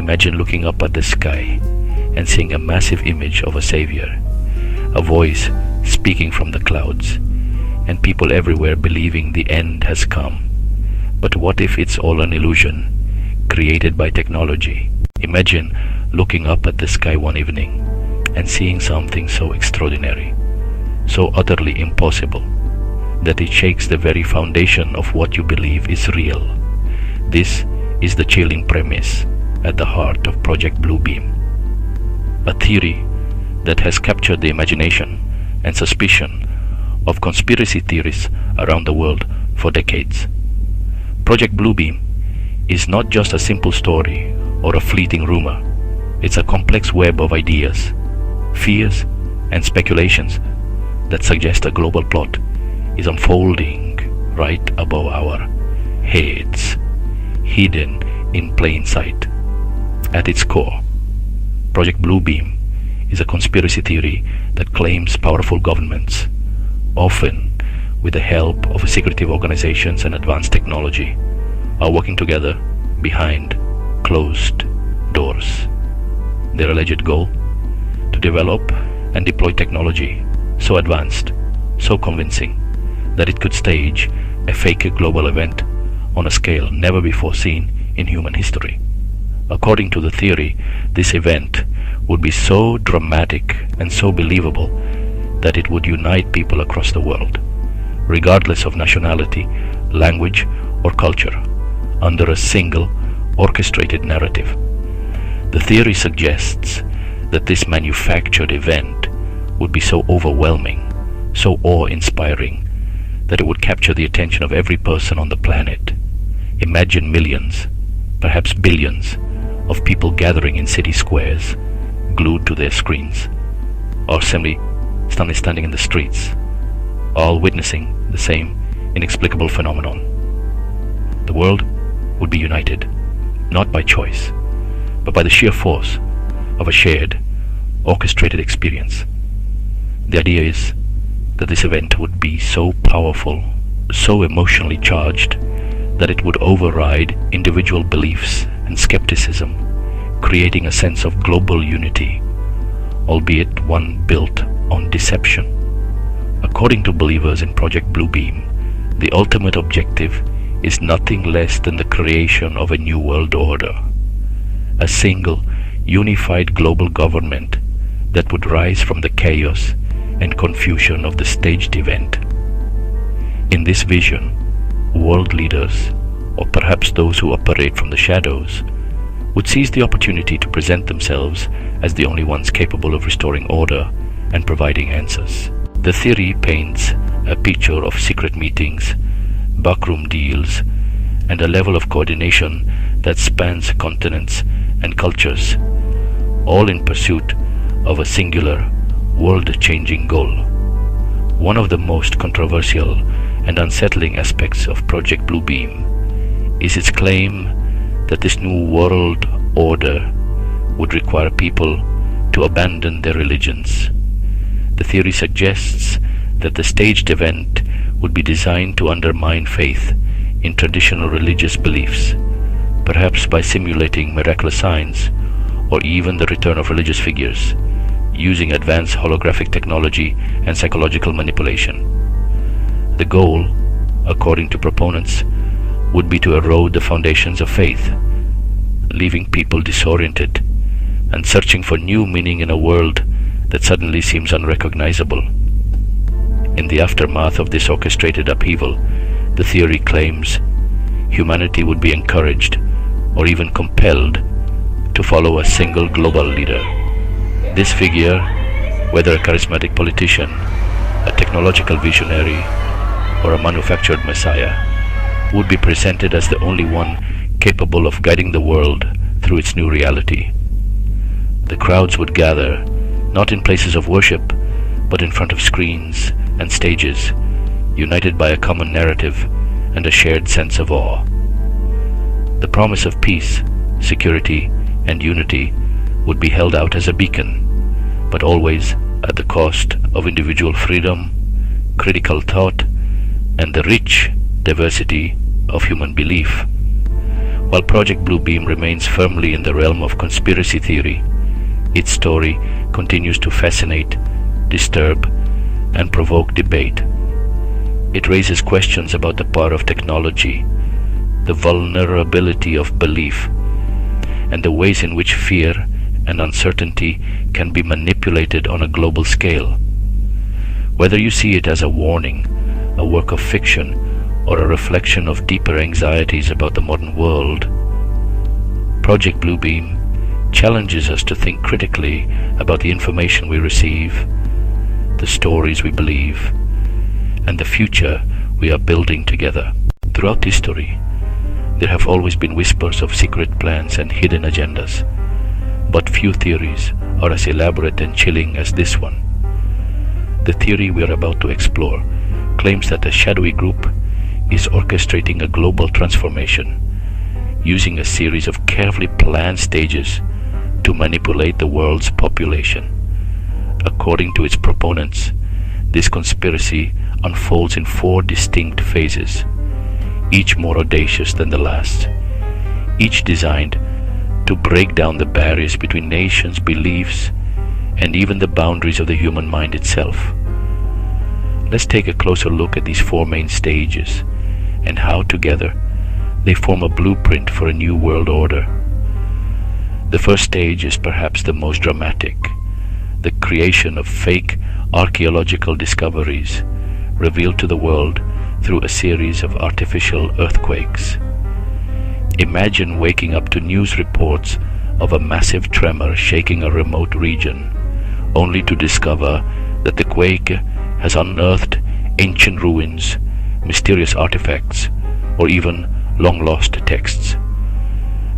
Imagine looking up at the sky and seeing a massive image of a savior, a voice speaking from the clouds, and people everywhere believing the end has come. But what if it's all an illusion, created by technology? Imagine looking up at the sky one evening and seeing something so extraordinary, so utterly impossible, that it shakes the very foundation of what you believe is real. This is the chilling premise at the heart of Project Bluebeam, a theory that has captured the imagination and suspicion of conspiracy theorists around the world for decades. Project Bluebeam is not just a simple story or a fleeting rumor. It's a complex web of ideas, fears, and speculations that suggest a global plot is unfolding right above our heads, hidden in plain sight. At its core, Project Bluebeam is a conspiracy theory that claims powerful governments, often with the help of secretive organizations and advanced technology, are working together behind closed doors. Their alleged goal? To develop and deploy technology so advanced, so convincing, that it could stage a fake global event on a scale never before seen in human history. According to the theory, this event would be so dramatic and so believable that it would unite people across the world, regardless of nationality, language, or culture, under a single orchestrated narrative. The theory suggests that this manufactured event would be so overwhelming, so awe-inspiring, that it would capture the attention of every person on the planet. Imagine millions, perhaps billions, of people gathering in city squares, glued to their screens, or simply standing in the streets, all witnessing the same inexplicable phenomenon. The world would be united, not by choice, but by the sheer force of a shared, orchestrated experience. The idea is that this event would be so powerful, so emotionally charged, that it would override individual beliefs and skepticism, creating a sense of global unity, albeit one built on deception. According to believers in Project Bluebeam, the ultimate objective is nothing less than the creation of a new world order, a single, unified global government that would rise from the chaos and confusion of the staged event. In this vision, world leaders, or perhaps those who operate from the shadows, would seize the opportunity to present themselves as the only ones capable of restoring order and providing answers. The theory paints a picture of secret meetings, backroom deals, and a level of coordination that spans continents and cultures, all in pursuit of a singular, world-changing goal. One of the most controversial and unsettling aspects of Project Bluebeam is its claim that this new world order would require people to abandon their religions. The theory suggests that the staged event would be designed to undermine faith in traditional religious beliefs, perhaps by simulating miraculous signs or even the return of religious figures, using advanced holographic technology and psychological manipulation. The goal, according to proponents, would be to erode the foundations of faith, leaving people disoriented and searching for new meaning in a world that suddenly seems unrecognizable. In the aftermath of this orchestrated upheaval, the theory claims humanity would be encouraged or even compelled to follow a single global leader. This figure, whether a charismatic politician, a technological visionary, or a manufactured messiah, would be presented as the only one capable of guiding the world through its new reality. The crowds would gather, not in places of worship, but in front of screens and stages, united by a common narrative and a shared sense of awe. The promise of peace, security, and unity would be held out as a beacon, but always at the cost of individual freedom, critical thought, and the rich diversity of human belief. While Project Bluebeam remains firmly in the realm of conspiracy theory, its story continues to fascinate, disturb, and provoke debate. It raises questions about the power of technology, the vulnerability of belief, and the ways in which fear and uncertainty can be manipulated on a global scale. Whether you see it as a warning, a work of fiction, or a reflection of deeper anxieties about the modern world, Project Bluebeam challenges us to think critically about the information we receive, the stories we believe, and the future we are building together. Throughout history, there have always been whispers of secret plans and hidden agendas, but few theories are as elaborate and chilling as this one. The theory we are about to explore claims that a shadowy group is orchestrating a global transformation, using a series of carefully planned stages to manipulate the world's population. According to its proponents, this conspiracy unfolds in 4 distinct phases, each more audacious than the last, each designed to break down the barriers between nations, beliefs, and even the boundaries of the human mind itself. Let's take a closer look at these 4 main stages and how together they form a blueprint for a new world order. The first stage is perhaps the most dramatic, the creation of fake archaeological discoveries revealed to the world through a series of artificial earthquakes. Imagine waking up to news reports of a massive tremor shaking a remote region, only to discover that the quake has unearthed ancient ruins, mysterious artifacts, or even long-lost texts.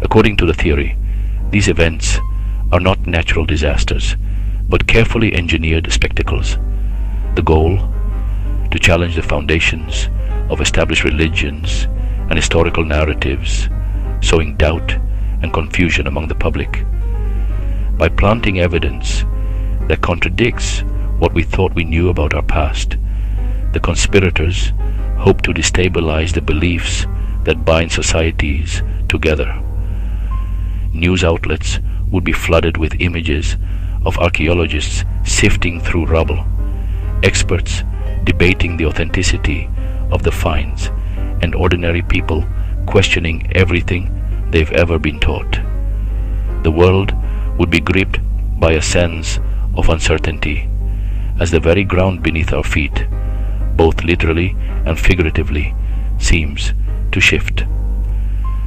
According to the theory, these events are not natural disasters, but carefully engineered spectacles. The goal? To challenge the foundations of established religions and historical narratives, sowing doubt and confusion among the public. By planting evidence that contradicts what we thought we knew about our past, the conspirators hope to destabilize the beliefs that bind societies together. News outlets would be flooded with images of archaeologists sifting through rubble, experts debating the authenticity of the finds, and ordinary people questioning everything they've ever been taught. The world would be gripped by a sense of uncertainty, as the very ground beneath our feet, both literally and figuratively, seems to shift.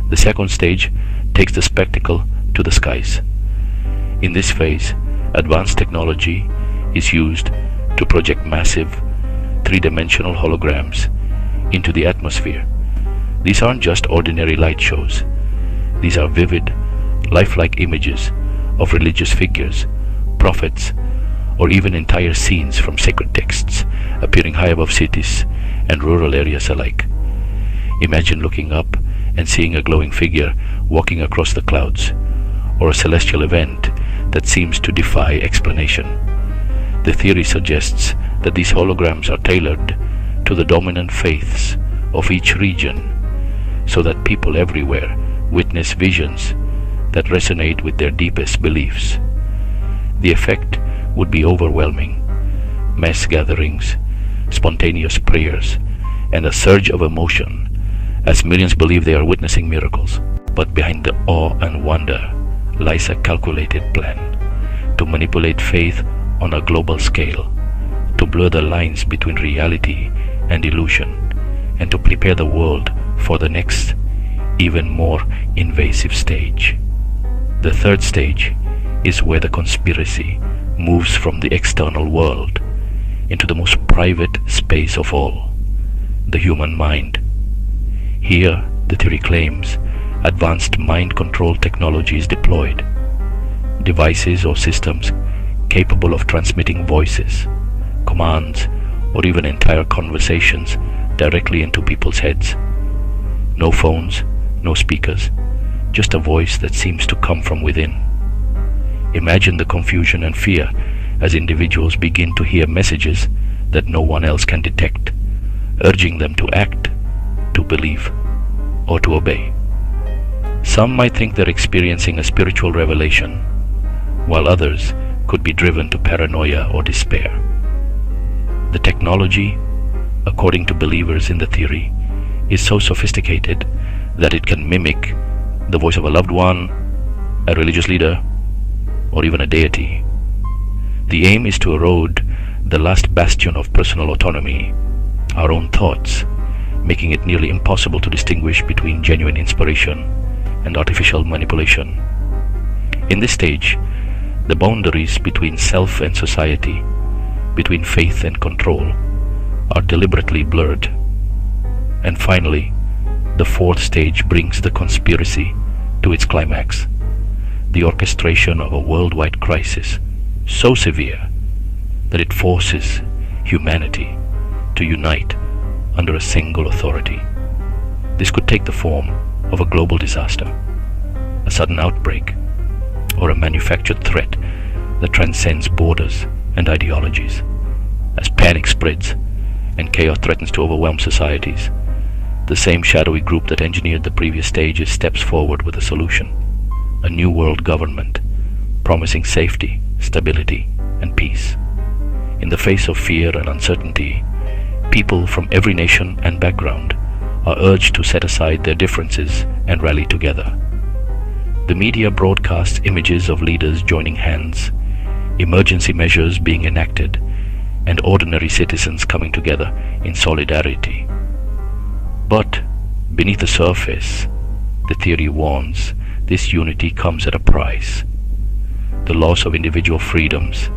The second stage takes the spectacle to the skies. In this phase, advanced technology is used to project massive, three-dimensional holograms into the atmosphere. These aren't just ordinary light shows. These are vivid, lifelike images of religious figures, prophets, or even entire scenes from sacred texts appearing high above cities and rural areas alike. Imagine looking up and seeing a glowing figure walking across the clouds, or a celestial event that seems to defy explanation. The theory suggests that these holograms are tailored to the dominant faiths of each region, so that people everywhere witness visions that resonate with their deepest beliefs. The effect would be overwhelming. Mass gatherings, spontaneous prayers, and a surge of emotion as millions believe they are witnessing miracles. But behind the awe and wonder lies a calculated plan to manipulate faith on a global scale, to blur the lines between reality and illusion, and to prepare the world for the next, even more invasive stage. The third stage is where the conspiracy moves from the external world into the most private space of all, the human mind. Here, the theory claims, advanced mind control technology is deployed. Devices or systems capable of transmitting voices, commands, or even entire conversations directly into people's heads. No phones, no speakers, just a voice that seems to come from within. Imagine the confusion and fear as individuals begin to hear messages that no one else can detect, urging them to act, to believe, or to obey. Some might think they're experiencing a spiritual revelation, while others could be driven to paranoia or despair. The technology, according to believers in the theory, is so sophisticated that it can mimic the voice of a loved one, a religious leader, or even a deity. The aim is to erode the last bastion of personal autonomy, our own thoughts, making it nearly impossible to distinguish between genuine inspiration and artificial manipulation. In this stage, the boundaries between self and society, between faith and control, are deliberately blurred. And finally, the fourth stage brings the conspiracy to its climax, the orchestration of a worldwide crisis so severe that it forces humanity to unite under a single authority. This could take the form of a global disaster, a sudden outbreak, or a manufactured threat that transcends borders and ideologies. As panic spreads and chaos threatens to overwhelm societies, the same shadowy group that engineered the previous stages steps forward with a solution: a new world government, promising safety, stability, and peace. In the face of fear and uncertainty, people from every nation and background are urged to set aside their differences and rally together. The media broadcasts images of leaders joining hands, emergency measures being enacted, and ordinary citizens coming together in solidarity. But beneath the surface, the theory warns, this unity comes at a price: the loss of individual freedoms,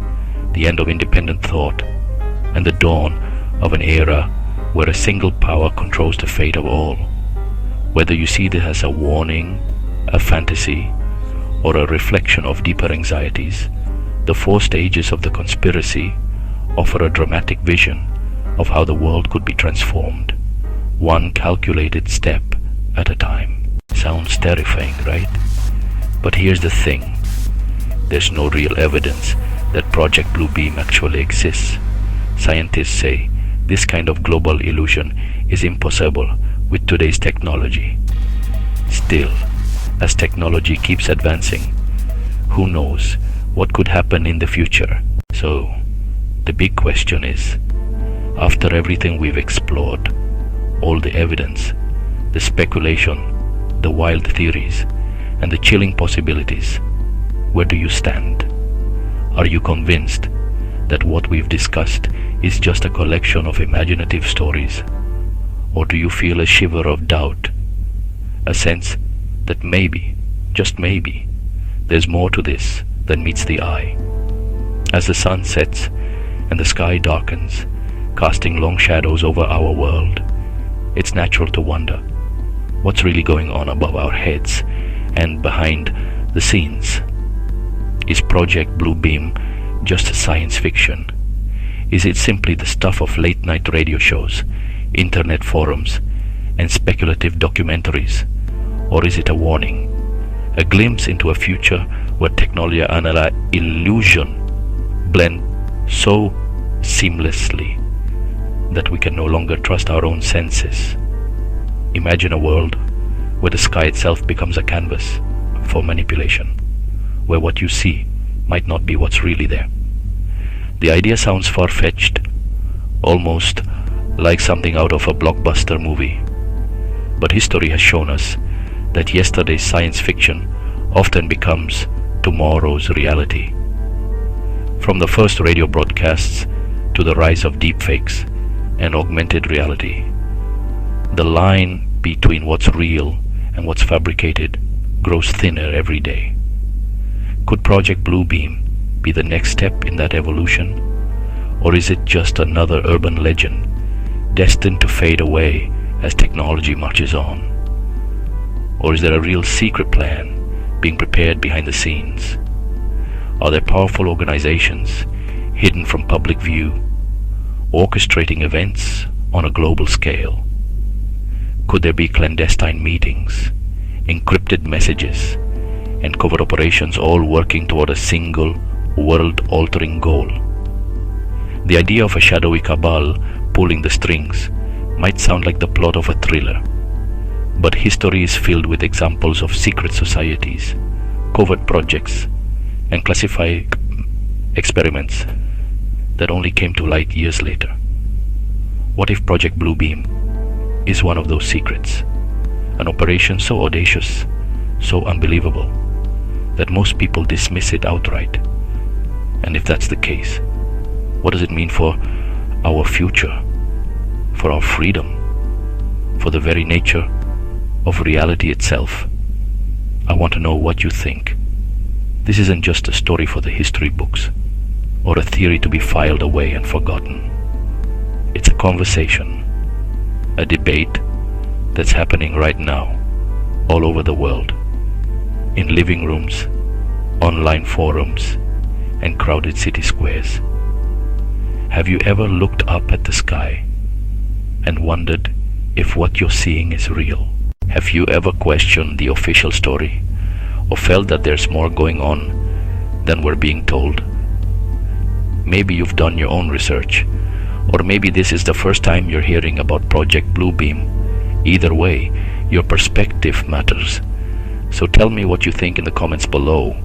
the end of independent thought, and the dawn of an era where a single power controls the fate of all. Whether you see this as a warning, a fantasy, or a reflection of deeper anxieties, the four stages of the conspiracy offer a dramatic vision of how the world could be transformed, one calculated step at a time. Sounds terrifying, right? But here's the thing. There's no real evidence that Project Bluebeam actually exists. Scientists say this kind of global illusion is impossible with today's technology. Still, as technology keeps advancing, who knows what could happen in the future? So, the big question is, after everything we've explored, all the evidence, the speculation, the wild theories, and the chilling possibilities, where do you stand? Are you convinced that what we've discussed is just a collection of imaginative stories? Or do you feel a shiver of doubt, a sense that maybe, just maybe, there's more to this than meets the eye? As the sun sets and the sky darkens, casting long shadows over our world, it's natural to wonder what's really going on above our heads and behind the scenes. Is Project Bluebeam just science fiction? Is it simply the stuff of late-night radio shows, internet forums, and speculative documentaries? Or is it a warning, a glimpse into a future where technology and illusion blend so seamlessly that we can no longer trust our own senses? Imagine a world where the sky itself becomes a canvas for manipulation, where what you see might not be what's really there. The idea sounds far-fetched, almost like something out of a blockbuster movie. But history has shown us that yesterday's science fiction often becomes tomorrow's reality. From the first radio broadcasts to the rise of deepfakes and augmented reality, the line between what's real and what's fabricated grows thinner every day. Could Project Bluebeam be the next step in that evolution? Or is it just another urban legend destined to fade away as technology marches on? Or is there a real secret plan being prepared behind the scenes? Are there powerful organizations hidden from public view, orchestrating events on a global scale? Could there be clandestine meetings, encrypted messages, and covert operations all working toward a single world-altering goal? The idea of a shadowy cabal pulling the strings might sound like the plot of a thriller, But history is filled with examples of secret societies, covert projects, and classified experiments that only came to light years later. What if Project Bluebeam is one of those secrets? An operation so audacious, so unbelievable, that most people dismiss it outright. And if that's the case, what does it mean for our future, for our freedom, for the very nature of reality itself? I want to know what you think. This isn't just a story for the history books, or a theory to be filed away and forgotten. It's a conversation, a debate that's happening right now, all over the world, in living rooms, online forums, and crowded city squares. Have you ever looked up at the sky and wondered if what you're seeing is real? Have you ever questioned the official story, or felt that there's more going on than we're being told? Maybe you've done your own research, or maybe this is the first time you're hearing about Project Bluebeam. Either way, your perspective matters. So tell me what you think in the comments below.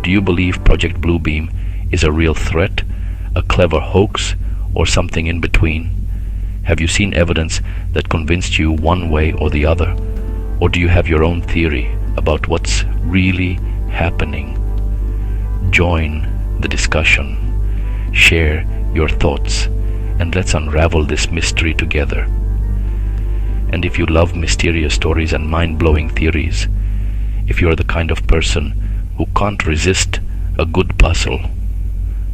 Do you believe Project Bluebeam is a real threat, a clever hoax, or something in between? Have you seen evidence that convinced you one way or the other? Or do you have your own theory about what's really happening? Join the discussion. Share your thoughts, and let's unravel this mystery together. And if you love mysterious stories and mind-blowing theories, if you're the kind of person who can't resist a good puzzle,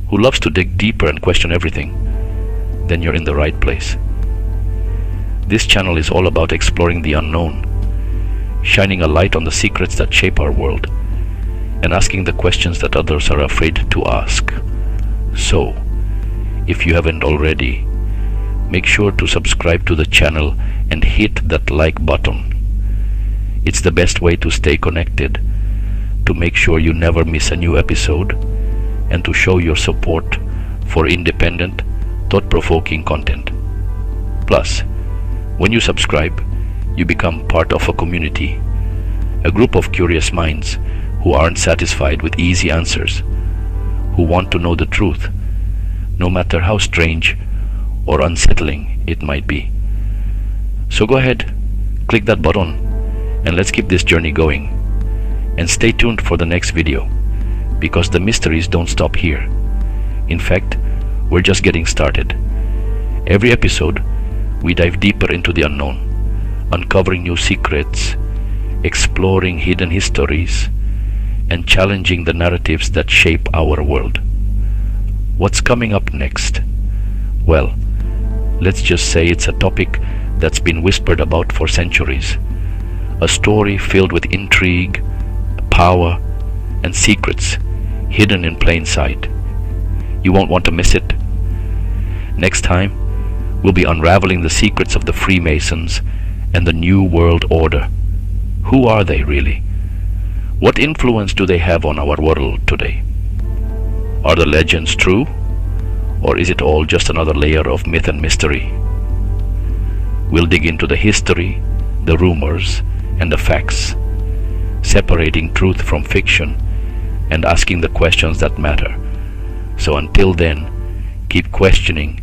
who loves to dig deeper and question everything, then you're in the right place. This channel is all about exploring the unknown, shining a light on the secrets that shape our world, and asking the questions that others are afraid to ask. So, if you haven't already, make sure to subscribe to the channel and hit that like button. It's the best way to stay connected, to make sure you never miss a new episode, and to show your support for independent, thought-provoking content. Plus, when you subscribe, you become part of a community, a group of curious minds who aren't satisfied with easy answers, who want to know the truth, no matter how strange or unsettling it might be. So go ahead, click that button, and let's keep this journey going. And stay tuned for the next video, because the mysteries don't stop here. In fact, we're just getting started. Every episode, we dive deeper into the unknown, uncovering new secrets, exploring hidden histories, and challenging the narratives that shape our world. What's coming up next? Well, let's just say it's a topic that's been whispered about for centuries. A story filled with intrigue, power, and secrets hidden in plain sight. You won't want to miss it. Next time, we'll be unraveling the secrets of the Freemasons and the New World Order. Who are they really? What influence do they have on our world today? Are the legends true? Or is it all just another layer of myth and mystery? We'll dig into the history, the rumors, and the facts, separating truth from fiction and asking the questions that matter. So until then, keep questioning,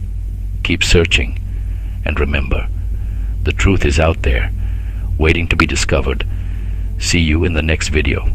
keep searching, and remember, the truth is out there, waiting to be discovered. See you in the next video.